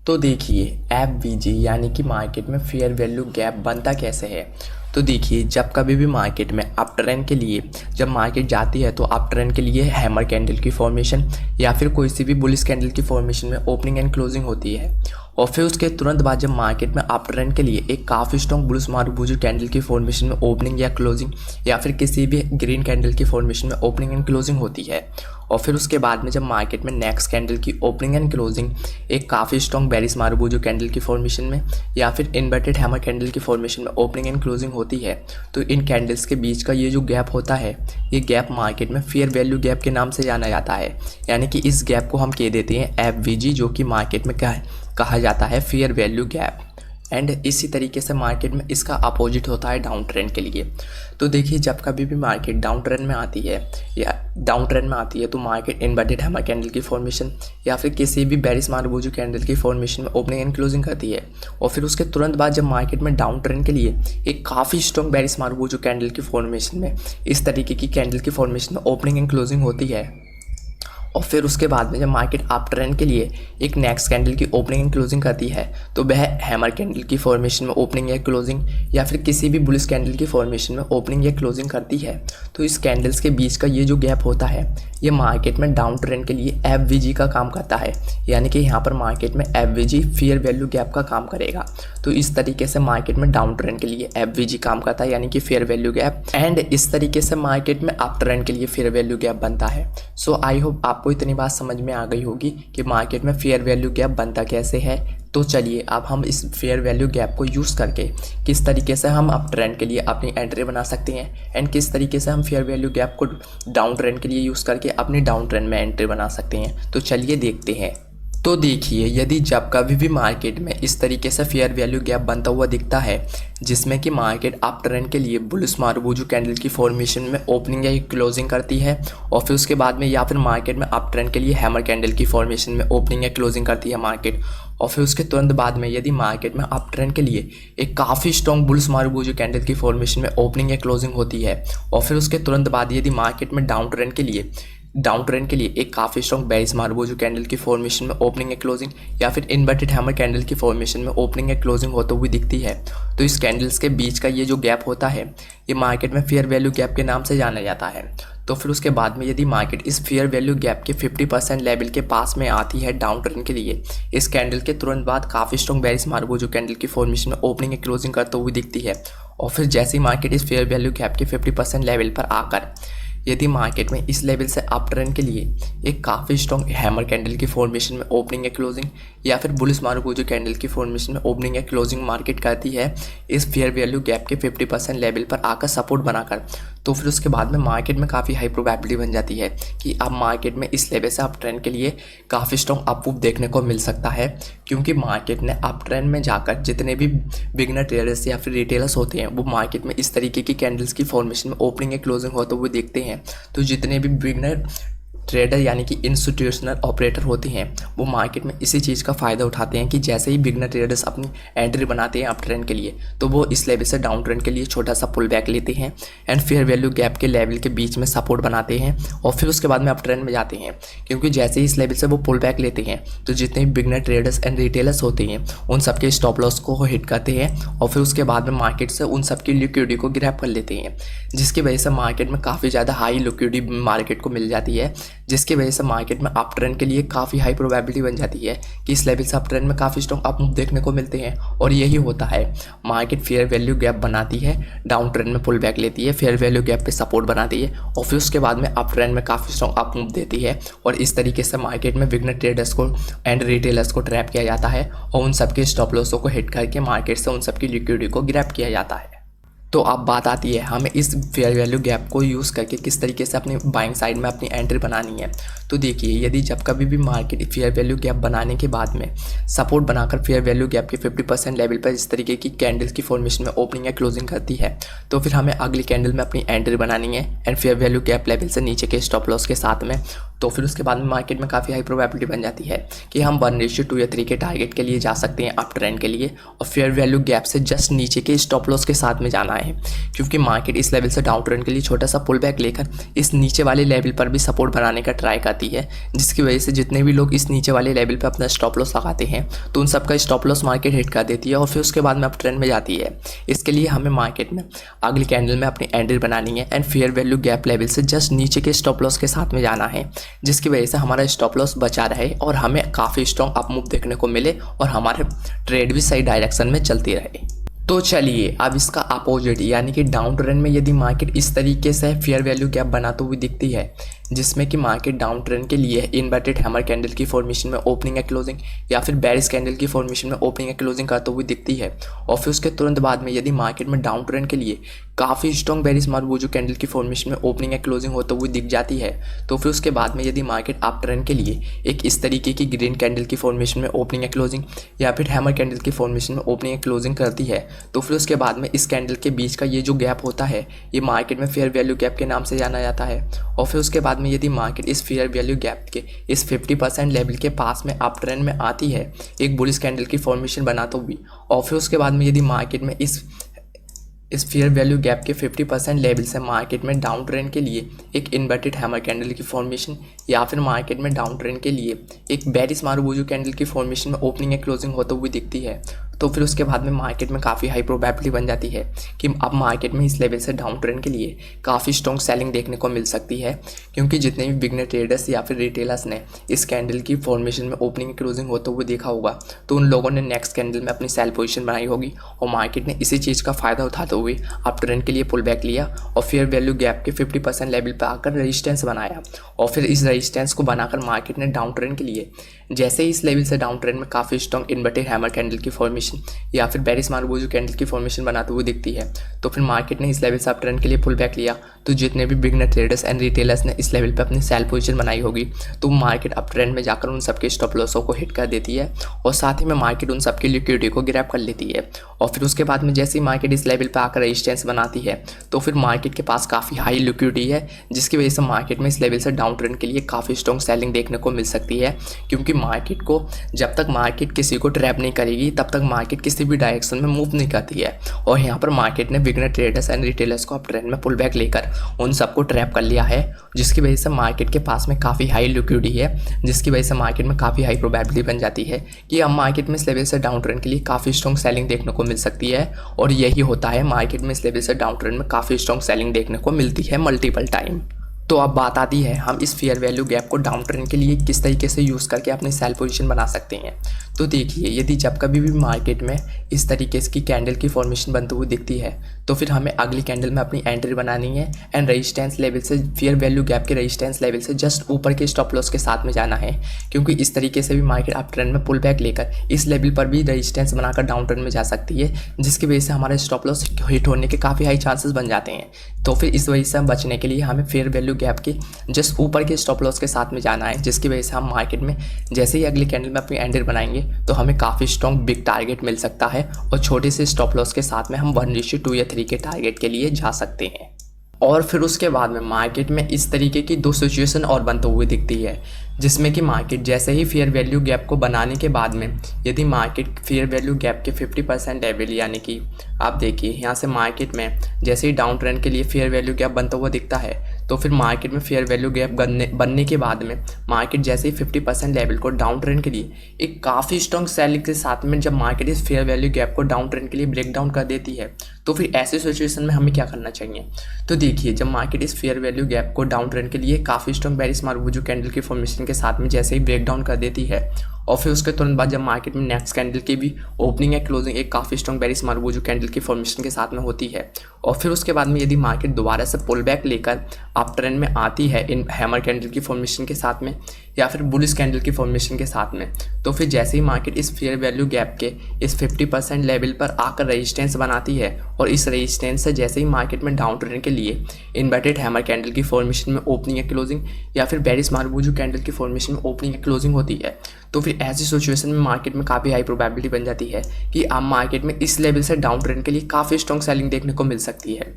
तो देखिए एफवीजी यानी कि मार्केट में फेयर वैल्यू गैप बनता कैसे है। तो देखिए जब कभी भी मार्केट में अप ट्रेंड के लिए जब मार्केट जाती है तो अप ट्रेंड के लिए हैमर कैंडल की फॉर्मेशन या फिर कोई सी भी बुलिश कैंडल की फॉर्मेशन में ओपनिंग एंड क्लोजिंग होती है। और फिर उसके तुरंत बाद जब मार्केट में अप ट्रेंड के लिए एक काफ़ी स्ट्रॉन्ग बुलिश मारूबुजू कैंडल की फॉर्मेशन में ओपनिंग या क्लोजिंग या फिर किसी भी ग्रीन कैंडल की फॉर्मेशन में ओपनिंग एंड क्लोजिंग होती है। और फिर उसके बाद में जब मार्केट में नेक्स्ट कैंडल की ओपनिंग एंड क्लोजिंग एक काफ़ी स्ट्रॉन्ग बेरिश मारूबुजू कैंडल की फॉर्मेशन में या फिर इन्वर्टेड हैमर कैंडल की फॉर्मेशन में ओपनिंग एंड क्लोजिंग होती है, तो इन कैंडल्स के बीच का ये जो गैप होता है ये गैप मार्केट में फेयर वैल्यू गैप के नाम से जाना जाता है। यानी कि इस गैप को हम कह देते हैं एफवीजी, जो कि मार्केट में कहा जाता है फेयर वैल्यू गैप। एंड इसी तरीके से मार्केट में इसका अपोजिट होता है डाउन ट्रेंड के लिए। तो देखिए जब कभी भी मार्केट डाउन ट्रेंड में आती है तो मार्केट इन्वर्टेड हैमर कैंडल की फॉर्मेशन या फिर किसी भी बेरिश मारूबुजू कैंडल की फॉर्मेशन में ओपनिंग एंड क्लोजिंग करती है। और फिर उसके तुरंत बाद जब मार्केट में डाउन ट्रेंड के लिए एक काफ़ी स्ट्रॉन्ग बेरिश मारूबुजू कैंडल की फॉर्मेशन में इस तरीके की कैंडल की फॉर्मेशन में ओपनिंग एंड क्लोजिंग होती है। और फिर उसके बाद में जब मार्केट अप ट्रेंड के लिए एक नेक्स्ट कैंडल की ओपनिंग एंड क्लोजिंग करती है तो वह हैमर कैंडल की फॉर्मेशन में ओपनिंग या क्लोजिंग या फिर किसी भी बुलिश कैंडल की फॉर्मेशन में ओपनिंग या क्लोजिंग करती है। तो इस कैंडल्स के बीच का ये जो गैप होता है ये मार्केट में डाउन ट्रेंड के लिए एफवीजी का काम करता है। यानी कि यहाँ पर मार्केट में एफवीजी फेयर वैल्यू गैप का काम करेगा। तो इस तरीके से मार्केट में डाउन ट्रेंड के लिए एफवीजी काम करता है, यानी कि फेयर वैल्यू गैप। एंड इस तरीके से मार्केट में अप ट्रेंड के लिए फेयर वैल्यू गैप बनता है। सो आई होप आपको इतनी बात समझ में आ गई होगी कि मार्केट में फेयर वैल्यू गैप बनता कैसे है। तो चलिए अब हम इस फेयर वैल्यू गैप को यूज़ करके किस तरीके से हम अप ट्रेंड के लिए अपनी एंट्री बना सकते हैं एंड किस तरीके से हम फेयर वैल्यू गैप को डाउन ट्रेंड के लिए यूज़ करके अपनी डाउन ट्रेंड में एंट्री बना सकते हैं। तो चलिए देखते हैं। तो देखिए यदि जब कभी भी मार्केट में इस तरीके से फेयर वैल्यू गैप बनता हुआ दिखता है जिसमें कि मार्केट अप ट्रेंड के लिए बुलिश मारूबुजू कैंडल की फॉर्मेशन में ओपनिंग या क्लोजिंग करती है और फिर उसके बाद में या फिर मार्केट में अप ट्रेंड के लिए हैमर कैंडल की फॉर्मेशन में ओपनिंग या क्लोजिंग करती है मार्केट, और फिर उसके तुरंत बाद में यदि मार्केट में अप ट्रेंड के लिए एक काफ़ी स्ट्रॉन्ग बुलिश मारूबुजू कैंडल की फॉर्मेशन में ओपनिंग या क्लोजिंग होती है और फिर उसके तुरंत बाद यदि मार्केट में डाउन ट्रेंड के लिए एक काफ़ी स्ट्रॉन्ग बेरिश मारूबुजू कैंडल की फॉर्मेशन में ओपनिंग या क्लोजिंग या फिर इन्वर्टेड हैमर कैंडल की फॉर्मेशन में ओपनिंग या क्लोजिंग होते हुए दिखती है, तो इस कैंडल्स के बीच का ये जो गैप होता है ये मार्केट में फेयर वैल्यू गैप के नाम से जाना जाता है। तो फिर उसके बाद में यदि मार्केट इस फेयर वैल्यू गैप के 50% लेवल के पास में आती है डाउन ट्रेंड के लिए, इस कैंडल के तुरंत बाद काफ़ी स्ट्रॉन्ग बेरिश मारूबुजू कैंडल की फॉर्मेशन में ओपनिंग या क्लोजिंग करते हुए दिखती है। और फिर जैसे ही मार्केट इस फेयर वैल्यू गैप के 50% लेवल पर आकर यदि मार्केट में इस लेवल से अप ट्रेंड के लिए एक काफ़ी स्ट्रॉन्ग हैमर कैंडल की फॉर्मेशन में ओपनिंग या क्लोजिंग या फिर बुलिश मारूबुजू कैंडल की फॉर्मेशन में ओपनिंग या क्लोजिंग मार्केट करती है इस फेयर वैल्यू गैप के 50% लेवल पर आकर सपोर्ट बनाकर, तो फिर उसके बाद में मार्केट में काफ़ी हाई प्रोबेबिलिटी बन जाती है कि अब मार्केट में इस लेवल से अप ट्रेंड के लिए काफ़ी स्ट्रॉन्ग अपमूव देखने को मिल सकता है। क्योंकि मार्केट ने अप ट्रेंड में जाकर जितने भी बिगनर ट्रेडर्स या फिर रिटेलर्स होते हैं वो मार्केट में इस तरीके की कैंडल्स की फॉर्मेशन में ओपनिंग या क्लोजिंग होते हुए देखते हैं। तो जितने भी बिगनर ट्रेडर यानी कि इंस्टीट्यूशनल ऑपरेटर होते हैं वो मार्केट में इसी चीज़ का फ़ायदा उठाते हैं कि जैसे ही बिगनर ट्रेडर्स अपनी एंट्री बनाते हैं अप ट्रेंड के लिए तो वो इस लेवल से डाउन ट्रेंड के लिए छोटा सा पुल बैक लेते हैं एंड फेयर वैल्यू गैप के लेवल के बीच में सपोर्ट बनाते हैं और फिर उसके बाद में अप ट्रेंड में जाते हैं। क्योंकि जैसे ही इस लेवल से वो पुल बैक लेते हैं तो जितने भी बिगनर ट्रेडर्स एंड रिटेलर्स होते हैं उन सबके स्टॉप लॉस को हिट करते हैं और फिर उसके बाद में मार्केट से उन सबकी लिक्विडिटी को ग्रैब कर लेते हैं, जिसकी वजह से मार्केट में काफ़ी ज़्यादा हाई लिक्विडिटी मार्केट को मिल जाती है, जिसकी वजह से मार्केट में अप ट्रेंड के लिए काफ़ी हाई प्रोबेबिलिटी बन जाती है कि इस लेवल से अप ट्रेंड में काफ़ी स्ट्रॉन्ग अप मूव देखने को मिलते हैं। और यही होता है, मार्केट फेयर वैल्यू गैप बनाती है, डाउन ट्रेंड में पुल बैक लेती है, फेयर वैल्यू गैप पे सपोर्ट बनाती है और फिर उसके बाद में अप ट्रेंड में काफ़ी स्ट्रॉन्ग अप मूव देती है। और इस तरीके से मार्केट में बिगनर ट्रेडर्स को एंड रिटेलर्स को ट्रैप किया जाता है और उन सबके स्टॉप लॉसों को हिट करके मार्केट से उन सबकी लिक्विडिटी को ग्रैब किया जाता है। तो अब बात आती है हमें इस फेयर वैल्यू गैप को यूज़ करके किस तरीके से अपनी बाइंग साइड में अपनी एंट्री बनानी है। तो देखिए यदि जब कभी भी मार्केट फेयर वैल्यू गैप बनाने के बाद में सपोर्ट बनाकर फेयर वैल्यू गैप के 50% लेवल पर इस तरीके की कैंडल्स की फॉर्मेशन में ओपनिंग या क्लोजिंग करती है तो फिर हमें अगली कैंडल में अपनी एंट्री बनानी है and fair value gap level से नीचे के स्टॉप लॉस के साथ में तो फिर उसके बाद में मार्केट में काफ़ी हाई प्रोबेबिलिटी बन जाती है कि हम 1:2 या 3 के टारगेट के लिए जा सकते हैं अप ट्रेंड के लिए, और फेयर वैल्यू गैप से जस्ट नीचे के स्टॉप लॉस के साथ में जाना है, क्योंकि मार्केट इस लेवल से डाउन ट्रेंड के लिए छोटा सा पुल बैक लेकर इस नीचे वाले लेवल पर भी सपोर्ट बनाने का ट्राई करती है, जिसकी वजह से जितने भी लोग इस नीचे वाले लेवल पर अपना स्टॉप लॉस लगाते हैं तो उन सबका स्टॉप लॉस मार्केट हिट कर देती है और फिर उसके बाद में अप ट्रेंड में जाती है। इसके लिए हमें मार्केट में अगली कैंडल में अपनी एंट्री बनानी है and fair value gap level से जस्ट नीचे के स्टॉप लॉस के साथ में जाना है, जिसकी वजह से हमारा स्टॉप लॉस बचा रहे और हमें काफ़ी स्ट्रॉन्ग अप मूव देखने को मिले और हमारे ट्रेड भी सही डायरेक्शन में चलती रहे। तो चलिए अब इसका अपोजिट यानी कि डाउन ट्रेंड में यदि मार्केट इस तरीके से फेयर वैल्यू गैप बनाते हुए दिखती है, जिसमें कि मार्केट डाउन ट्रेंड के लिए इन्वर्टेड हैमर कैंडल की फॉर्मेशन में ओपनिंग या क्लोजिंग या फिर बेरिश कैंडल की फॉर्मेशन में ओपनिंग या क्लोजिंग करते हुए दिखती है, और फिर उसके तुरंत बाद में यदि मार्केट में डाउन ट्रेंड के लिए काफ़ी स्ट्रॉन्ग बेरिश मार्बोजो कैंडल की फॉर्मेशन में ओपनिंग या क्लोजिंग होते हुए दिख जाती है, तो फिर उसके बाद में यदि मार्केट अप ट्रेंड के लिए एक इस तरीके की ग्रीन कैंडल की फॉर्मेशन में ओपनिंग या क्लोजिंग या फिर हैमर कैंडल की फॉर्मेशन में ओपनिंग या क्लोजिंग करती है, तो फिर उसके बाद में इस कैंडल के बीच का ये जो गैप होता है ये मार्केट में फेयर वैल्यू गैप के नाम से जाना जाता है। और फिर उसके बाद में यदि मार्केट इस फेयर वैल्यू गैप के इस 50% लेवल के पास में अप ट्रेंड में आती है एक बुलिश कैंडल की फॉर्मेशन बनाते हुए, और फिर उसके बाद में यदि मार्केट में इस फेयर वैल्यू गैप के 50% लेवल से मार्केट में डाउन ट्रेंड के लिए एक इन्वर्टेड हैमर कैंडल की फॉर्मेशन या फिर मार्केट में डाउन ट्रेंड के लिए एक बेरिश मार्बोजो कैंडल की फॉर्मेशन में ओपनिंग या क्लोजिंग होते हुए दिखती है, तो फिर उसके बाद में मार्केट में काफ़ी हाई प्रोबेबिलिटी बन जाती है कि अब मार्केट में इस लेवल से डाउन ट्रेंड के लिए काफ़ी स्ट्रॉन्ग सेलिंग देखने को मिल सकती है, क्योंकि जितने भी बिगनर ट्रेडर्स या फिर रिटेलर्स ने इस कैंडल की फॉर्मेशन में ओपनिंग क्लोजिंग होते हुए देखा होगा तो उन लोगों ने नेक्स्ट कैंडल में अपनी सेल पोजीशन बनाई होगी और मार्केट ने इसी चीज़ का फ़ायदा उठाते हुए अप ट्रेंड के लिए पुल बैक लिया और फेयर वैल्यू गैप के 50% लेवल पर आकर रेजिस्टेंस बनाया, और फिर इस रेजिस्टेंस को बनाकर मार्केट ने डाउन ट्रेंड के लिए जैसे ही इस लेवल से डाउन ट्रेंड में काफ़ी स्ट्रॉन्ग इन्वर्टेड हैमर कैंडल की फॉर्मेशन या फिर बेरिश मार्बोजो कैंडल की फॉर्मेशन बनाते हुए दिखती है, तो फिर मार्केट ने इस लेवल से अप ट्रेंड के लिए पुल बैक लिया, तो जितने भी बिगनर ट्रेडर्स एंड रिटेलर्स ने इस लेवल पे अपनी सेल पोजीशन बनाई होगी तो मार्केट अप ट्रेंड में जाकर उन सबके स्टॉप लॉसों को हिट कर देती है और साथ ही में मार्केट उन सबकी लिक्विडिटी को ग्रैब कर लेती है। और फिर उसके बाद में जैसे ही मार्केट इस लेवल पर आकर रेजिस्टेंस बनाती है तो फिर मार्केट के पास काफ़ी हाई लिक्विडिटी है, जिसकी वजह से मार्केट में इस लेवल से डाउन ट्रेंड के लिए काफ़ी स्ट्रॉन्ग सेलिंग देखने को मिल सकती है, क्योंकि मार्केट को जब तक मार्केट किसी को ट्रैप नहीं करेगी तब तक मार्केट किसी भी डायरेक्शन में मूव नहीं करती है। और यहाँ पर मार्केट ने बिगनर ट्रेडर्स एंड रिटेलर्स को अप ट्रेंड में पुल बैक लेकर उन सबको ट्रैप कर लिया है, जिसकी वजह से मार्केट के पास में काफ़ी हाई लिक्विडिटी है, जिसकी वजह से मार्केट में काफ़ी हाई प्रोबेबिलिटी बन जाती है कि अब मार्केट में इस लेवल से डाउन ट्रेंड के लिए काफ़ी स्ट्रॉन्ग सेलिंग देखने को मिल सकती है। और यही होता है, मार्केट में इस लेवल से डाउन ट्रेंड में काफ़ी स्ट्रॉन्ग सेलिंग देखने को मिलती है मल्टीपल टाइम। तो अब बात आती है हम इस फेयर वैल्यू गैप को डाउन ट्रेंड के लिए किस तरीके से यूज़ करके अपनी सेल पोजीशन बना सकते हैं। तो देखिए, यदि जब कभी भी मार्केट में इस तरीके की कैंडल की फॉर्मेशन बनती हुई दिखती है तो फिर हमें अगली कैंडल में अपनी एंट्री बनानी है एंड रेजिस्टेंस लेवल से फेयर वैल्यू गैप के रेजिस्टेंस लेवल से जस्ट ऊपर के स्टॉप लॉस के साथ में जाना है, क्योंकि इस तरीके से भी मार्केट अप ट्रेंड में पुल बैक लेकर इस लेवल पर भी रेजिस्टेंस बनाकर डाउन ट्रेंड में जा सकती है, जिसकी वजह से हमारे स्टॉप लॉस हिट होने के काफ़ी हाई चांसेस बन जाते हैं। तो फिर इस वजह से हम बचने के लिए हमें फेयर वैल्यू गैप के जस्ट ऊपर के स्टॉप लॉस के साथ में जाना है, जिसकी वजह से हम मार्केट में जैसे ही अगली कैंडल में अपनी एंट्री बनाएंगे तो हमें काफ़ी स्ट्रॉन्ग बिग टारगेट मिल सकता है और छोटे से स्टॉप लॉस के साथ में हम 1:2 या 3 के टारगेट के लिए जा सकते हैं। और फिर उसके बाद में मार्केट में इस तरीके की दो सिचुएशन और बनते हुए दिखती है, जिसमें कि मार्केट जैसे ही फेयर वैल्यू गैप को बनाने के बाद में यदि मार्केट फेयर वैल्यू गैप के 50% लेवल यानी कि आप देखिए यहाँ से मार्केट में जैसे ही डाउन ट्रेंड के लिए फेयर वैल्यू गैप बनता हुआ दिखता है तो फिर मार्केट में फेयर वैल्यू गैप बनने के बाद में मार्केट जैसे ही 50% लेवल को डाउन ट्रेंड के लिए एक काफ़ी स्ट्रॉन्ग सेलिंग के साथ में जब मार्केट इस फेयर वैल्यू गैप को डाउन ट्रेंड के लिए ब्रेक डाउन कर देती है तो फिर ऐसी सिचुएशन में हमें क्या करना चाहिए। तो देखिए, जब मार्केट इस फेयर वैल्यू गैप को डाउन ट्रेंड के लिए काफ़ी स्ट्रॉन्ग बेरिश मार्बोजो कैंडल की फॉर्मेशन के साथ में जैसे ही ब्रेक डाउन कर देती है और फिर उसके तुरंत बाद जब मार्केट में नेक्स्ट कैंडल की भी ओपनिंग या क्लोजिंग एक काफ़ी स्ट्रॉन्ग बेरिश मार्बोजो कैंडल की फॉर्मेशन के साथ में होती है और फिर उसके बाद में यदि मार्केट दोबारा से पुल बैक लेकर अप ट्रेंड में आती है इन हैमर कैंडल की फॉर्मेशन के साथ में या फिर बुलिश कैंडल की फॉर्मेशन के साथ में, तो फिर जैसे ही मार्केट इस फेयर वैल्यू गैप के इस 50% लेवल पर आकर रेजिस्टेंस बनाती है और इस रेजिस्टेंस से जैसे ही मार्केट में डाउन ट्रेंड के लिए इन्वर्टेड हैमर कैंडल की फॉर्मेशन में ओपनिंग या क्लोजिंग या फिर बेरिश मार्बोजो कैंडल की फॉर्मेशन में ओपनिंग या क्लोजिंग होती है, तो फिर ऐसी सिचुएशन में मार्केट में काफ़ी हाई प्रोबेबिलिटी बन जाती है कि अब मार्केट में इस लेवल से डाउन ट्रेंड के लिए काफ़ी स्ट्रॉन्ग सेलिंग देखने को मिल सकती है।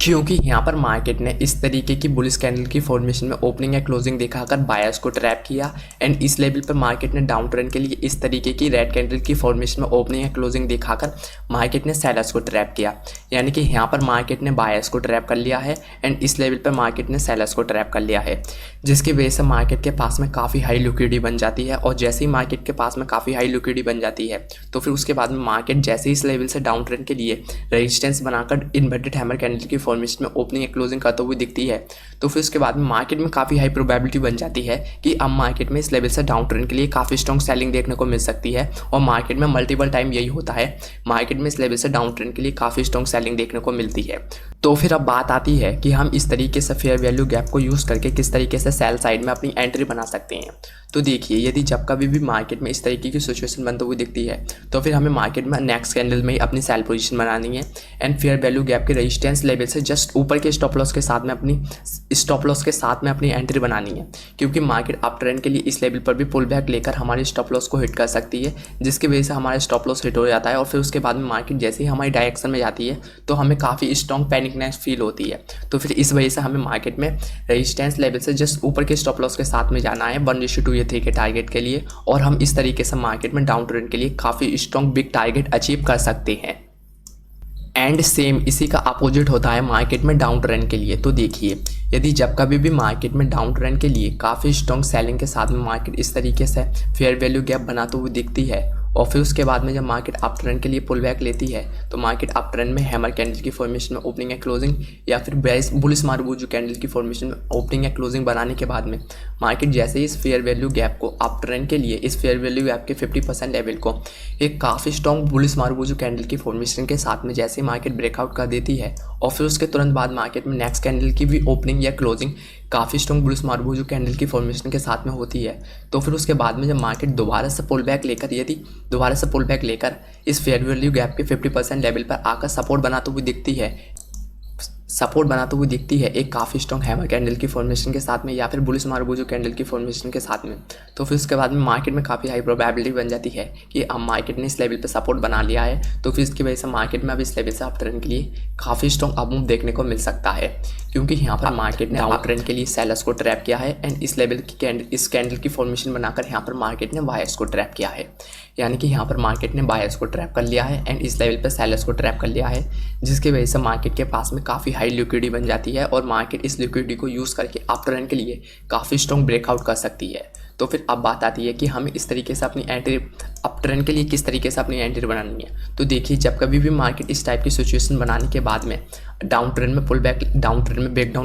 क्योंकि यहाँ पर मार्केट ने इस तरीके की बुलिश कैंडल की फॉर्मेशन में ओपनिंग या क्लोजिंग दिखाकर बायर्स को ट्रैप किया एंड इस लेवल पर मार्केट ने डाउन ट्रेंड के लिए इस तरीके की रेड कैंडल की फॉर्मेशन में ओपनिंग या क्लोजिंग दिखाकर मार्केट ने सेलर्स को ट्रैप किया। यानी कि यहाँ पर मार्केट ने बायर्स को ट्रैप कर लिया है एंड इस लेवल पर मार्केट ने सेलर्स को ट्रैप कर लिया है, जिसकी वजह से मार्केट के पास में काफ़ी हाई लिक्विडिटी बन जाती है। और जैसे ही मार्केट के पास में काफ़ी हाई लिक्विडिटी बन जाती है तो फिर उसके बाद में मार्केट जैसे ही इस लेवल से डाउन ट्रेंड के लिए रेजिस्टेंस बनाकर इन्वर्टेड हैमर कैंडल की फॉर्मेशन में ओपनिंग क्लोजिंग करते हुए दिखती है, तो फिर उसके बाद में मार्केट में काफ़ी हाई प्रोबेबिलिटी बन जाती है कि अब मार्केट में इस लेवल से डाउन ट्रेंड के लिए काफ़ी स्ट्रॉन्ग सेलिंग देखने को मिल सकती है। और मार्केट में मल्टीपल टाइम यही होता है, मार्केट में इस लेवल से डाउन ट्रेंड के लिए काफ़ी स्ट्रॉन्ग सेलिंग देखने को मिलती है। तो फिर अब बात आती है कि हम इस तरीके से फेयर वैल्यू गैप को यूज़ करके किस तरीके से सेल साइड में अपनी एंट्री बना सकते हैं। तो देखिए, यदि जब कभी भी मार्केट में इस तरीके की सिचुएशन बनते हुए दिखती है तो फिर हमें मार्केट में नेक्स्ट कैंडल में ही अपनी सेल पोजीशन बनानी है एंड फेयर वैल्यू गैप के रेजिस्टेंस लेवल से जस्ट ऊपर के स्टॉप लॉस के साथ में अपनी एंट्री बनानी है, क्योंकि मार्केट अप ट्रेंड के लिए इस लेवल पर भी पुल बैक लेकर हमारे स्टॉप लॉस को हिट कर सकती है, जिसकी वजह से हमारा स्टॉप लॉस हिट हो जाता है। और फिर उसके बाद में मार्केट जैसे ही हमारी डायरेक्शन में जाती है तो हमें काफ़ी स्ट्रॉन्ग पैनिकनेस फील होती है। तो फिर इस वजह से हमें मार्केट में रेजिस्टेंस लेवल से जस्ट ऊपर के स्टॉप लॉस के साथ में जाना है 1:2 या 3 के टारगेट के लिए, और हम इस तरीके से मार्केट में डाउन ट्रेंड के लिए काफ़ी स्ट्रॉन्ग बिग टारगेट अचीव कर सकते हैं। एंड सेम इसी का अपोजिट होता है मार्केट में डाउन ट्रेंड के लिए। तो देखिए, यदि जब कभी भी मार्केट में डाउन ट्रेंड के लिए काफ़ी स्ट्रॉन्ग सेलिंग के साथ में मार्केट इस तरीके से फेयर वैल्यू गैप बनाते हुए दिखती है और फिर उसके बाद में जब मार्केट अप ट्रेंड के लिए पुल बैक लेती है तो मार्केट अप ट्रेंड में हैमर कैंडल की फॉर्मेशन में ओपनिंग या क्लोजिंग या फिर बुलिश मार्बूज कैंडल की फॉर्मेशन में ओपनिंग या क्लोजिंग बनाने के बाद में मार्केट जैसे ही इस फेयर वैल्यू गैप को अप ट्रेंड के लिए इस फेयर वैल्यू गैप के 50% लेवल को एक काफ़ी स्ट्रॉन्ग बुलिश मार्बूज कैंडल की फॉर्मेशन के साथ में जैसे ही मार्केट ब्रेकआउट कर देती है और फिर उसके तुरंत बाद मार्केट में नेक्स्ट कैंडल की भी ओपनिंग या क्लोजिंग काफ़ी स्ट्रॉन्ग बुलिश मार्बूज कैंडल की फॉर्मेशन के साथ में होती है, तो फिर उसके बाद में जब मार्केट दोबारा से पुल बैक लेकर इस फेयर वैल्यू गैप के 50% लेवल पर आकर सपोर्ट बनाते हुए दिखती है एक काफ़ी स्ट्रॉन्ग हैमर कैंडल की फॉर्मेशन के साथ में या फिर बुलिश मार्बूज कैंडल की फॉर्मेशन के साथ में, तो फिर उसके बाद में मार्केट में काफ़ी हाई प्रोबेबिलिटी बन जाती है कि अब मार्केट ने इस लेवल पे सपोर्ट बना लिया है। तो फिर इसकी वजह से मार्केट में अब इस लेवल से अप ट्रेंड के लिए काफ़ी स्ट्रॉन्ग अप मूव देखने को मिल सकता है, क्योंकि यहाँ पर मार्केट ने डाउन ट्रेंड के लिए सेलर्स को ट्रैप किया है एंड इस लेवल की कैंडल की फॉर्मेशन बनाकर यहाँ पर मार्केट ने बायर्स को ट्रैप किया है। यानी कि यहाँ पर मार्केट ने बायर्स को ट्रैप कर लिया है एंड इस लेवल पर सेलर्स को ट्रैप कर लिया है, जिसकी वजह से मार्केट के पास में काफ़ी हाई लिक्विडिटी बन जाती है और मार्केट इस लिक्विडिटी को यूज़ करके अप ट्रेंड के लिए काफ़ी स्ट्रॉन्ग ब्रेकआउट कर सकती है। तो फिर अब बात आती है कि हमें इस तरीके से अपनी एंट्री अप ट्रेंड के लिए किस तरीके से अपनी एंट्री बनानी है। तो देखिए, जब कभी भी मार्केट इस टाइप की सिचुएशन बनाने के बाद में डाउन ट्रेंड में ब्रेक डाउन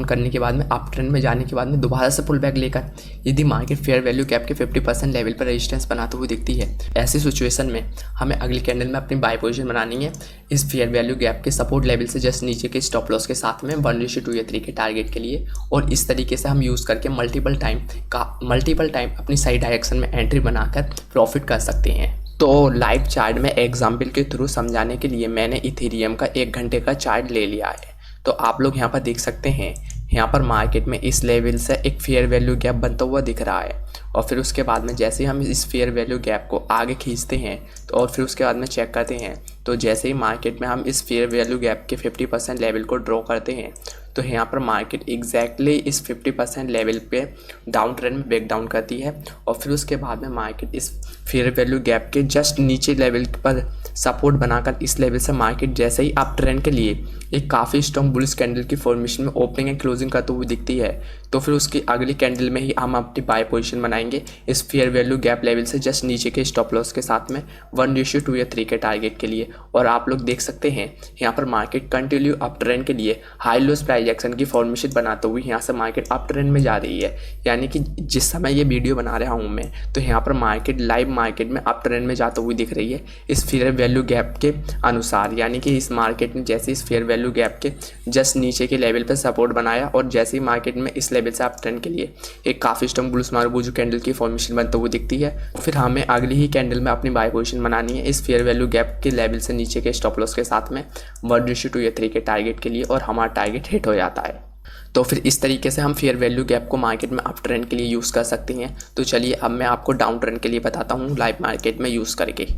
करने के बाद में अप ट्रेंड में जाने के बाद में दोबारा से पुल बैक लेकर यदि मार्केट फेयर वैल्यू गैप के 50% लेवल पर रेजिस्टेंस बनाते हुए दिखती है, ऐसी सिचुएशन में हमें अगली कैंडल में अपनी बाय पोजीशन बनानी है इस फेयर वैल्यू गैप के सपोर्ट लेवल से जस्ट नीचे के स्टॉप लॉस के साथ में 1:2 या 3 के टारगेट के लिए, और इस तरीके से हम यूज़ करके मल्टीपल टाइम अपनी सही डायरेक्शन में एंट्री बनाकर प्रॉफिट कर सकते हैं। तो लाइव चार्ट में एग्जाम्पल के थ्रू समझाने के लिए मैंने इथेरियम का 1 घंटे का चार्ट ले लिया है। तो आप लोग यहाँ पर देख सकते हैं, यहाँ पर मार्केट में इस लेवल से एक फेयर वैल्यू गैप बनता हुआ दिख रहा है और फिर उसके बाद में जैसे ही हम इस फेयर वैल्यू गैप को आगे खींचते हैं तो और फिर उसके बाद में चेक करते हैं तो जैसे ही मार्केट में हम इस फेयर वैल्यू गैप के 50% लेवल को ड्रॉ करते हैं तो यहाँ पर मार्केट एग्जैक्टली इस 50% लेवल पे डाउन ट्रेंड में ब्रेक डाउन करती है और फिर उसके बाद में मार्केट इस फेयर वैल्यू गैप के जस्ट नीचे लेवल पर सपोर्ट बनाकर इस लेवल से मार्केट जैसे ही अप ट्रेंड के लिए एक काफ़ी स्ट्रॉन्ग बुलिश कैंडल की फॉर्मेशन में ओपनिंग एंड क्लोजिंग करते हुए दिखती है, तो फिर उसकी अगली कैंडल में ही हम अपनी बाय पोजीशन बनाएंगे इस फेयर वैल्यू गैप लेवल से जस्ट नीचे के स्टॉप लॉस के साथ में 1:2 या 3 के टारगेट के लिए। और आप लोग देख सकते हैं यहाँ पर मार्केट कंटिन्यू अप ट्रेंड के लिए हाई लोस प्राइस एक्शन की फॉर्मेशन बनाते हुए यहाँ से मार्केट अप ट्रेंड में जा रही है। यानी कि जिस समय ये वीडियो बना रहा हूँ मैं, तो यहाँ पर मार्केट लाइव मार्केट में अप ट्रेंड में जाते हुए दिख रही है इस फेयर वैल्यू गैप के अनुसार। यानी कि इस मार्केट ने जैसे इस फेयर वैल्यू गैप के जस्ट नीचे के लेवल पर सपोर्ट बनाया और जैसे ही मार्केट में इस लेवल से अप ट्रेंड के लिए एक काफ़ी स्ट्रॉन्ग बुलिश मार्बूज कैंडल की फॉर्मेशन बनते हुए दिखती है, फिर हमें अगली ही कैंडल में अपनी बाय पोजीशन बनानी है इस फेयर वैल्यू गैप के लेवल से नीचे के स्टॉप लॉस के साथ में 1:2 या 3 के टारगेट के लिए, और हमारा टारगेट हिट हो जाता है। तो फिर इस तरीके से हम फेयर वैल्यू गैप को मार्केट में अप ट्रेंड के लिए यूज़ कर सकते हैं। तो चलिए अब मैं आपको डाउन ट्रेंड के लिए बताता हूँ लाइव मार्केट में यूज़ करके।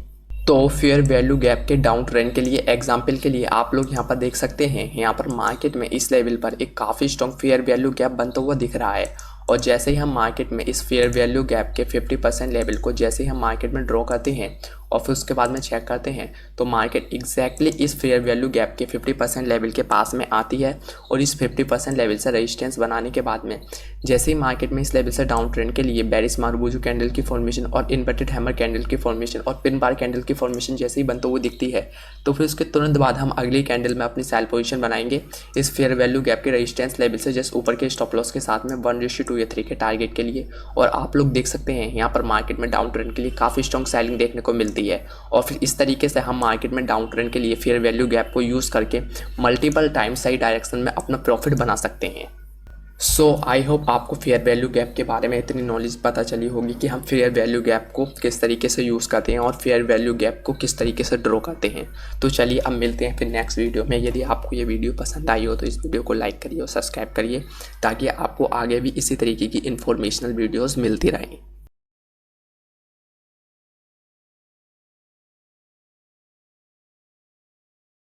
तो फेयर वैल्यू गैप के डाउन ट्रेंड के लिए एग्जाम्पल के लिए आप लोग यहाँ पर देख सकते हैं, यहाँ पर मार्केट में इस लेवल पर एक काफ़ी स्ट्रॉन्ग फेयर वैल्यू गैप बनता हुआ दिख रहा है। और जैसे ही हम मार्केट में इस फेयर वैल्यू गैप के 50% लेवल को जैसे ही हम मार्केट में ड्रॉ करते हैं और फिर उसके बाद में चेक करते हैं तो मार्केट एग्जैक्टली इस फेयर वैल्यू गैप के 50% लेवल के पास में आती है। और इस 50% लेवल से रेजिस्टेंस बनाने के बाद में जैसे ही मार्केट में इस लेवल से डाउन ट्रेंड के लिए बेरिश मारुबुजू कैंडल की फॉर्मेशन और इन्वर्टेड हैमर कैंडल की फॉर्मेशन और पिन बार कैंडल की फॉर्मेशन जैसे ही बनते हुए दिखती है, तो फिर उसके तुरंत बाद हम अगली कैंडल में अपनी सेल पोजीशन बनाएंगे इस फेयर वैल्यू गैप के रेजिस्टेंस लेवल से जस्ट ऊपर के स्टॉप लॉस के साथ में 1:2 या 3 के टारगेट के लिए। और आप लोग देख सकते हैं यहाँ पर मार्केट में डाउन ट्रेंड के लिए काफ़ी स्ट्रॉन्ग सेलिंग देखने को मिलती है। और फिर इस तरीके से हम मार्केट में डाउन ट्रेंड के लिए फेयर वैल्यू गैप को यूज़ करके मल्टीपल टाइम सही डायरेक्शन में अपना प्रॉफिट बना सकते हैं। सो आई होप आपको फेयर वैल्यू गैप के बारे में इतनी नॉलेज पता चली होगी कि हम फेयर वैल्यू गैप को किस तरीके से यूज़ करते हैं और फेयर वैल्यू गैप को किस तरीके से ड्रॉ करते हैं। तो चलिए अब मिलते हैं फिर नेक्स्ट वीडियो में। यदि आपको ये वीडियो पसंद आई हो तो इस वीडियो को लाइक करिए और सब्सक्राइब करिए ताकि आपको आगे भी इसी तरीके की इन्फॉर्मेशनल वीडियोज़ मिलती रहें।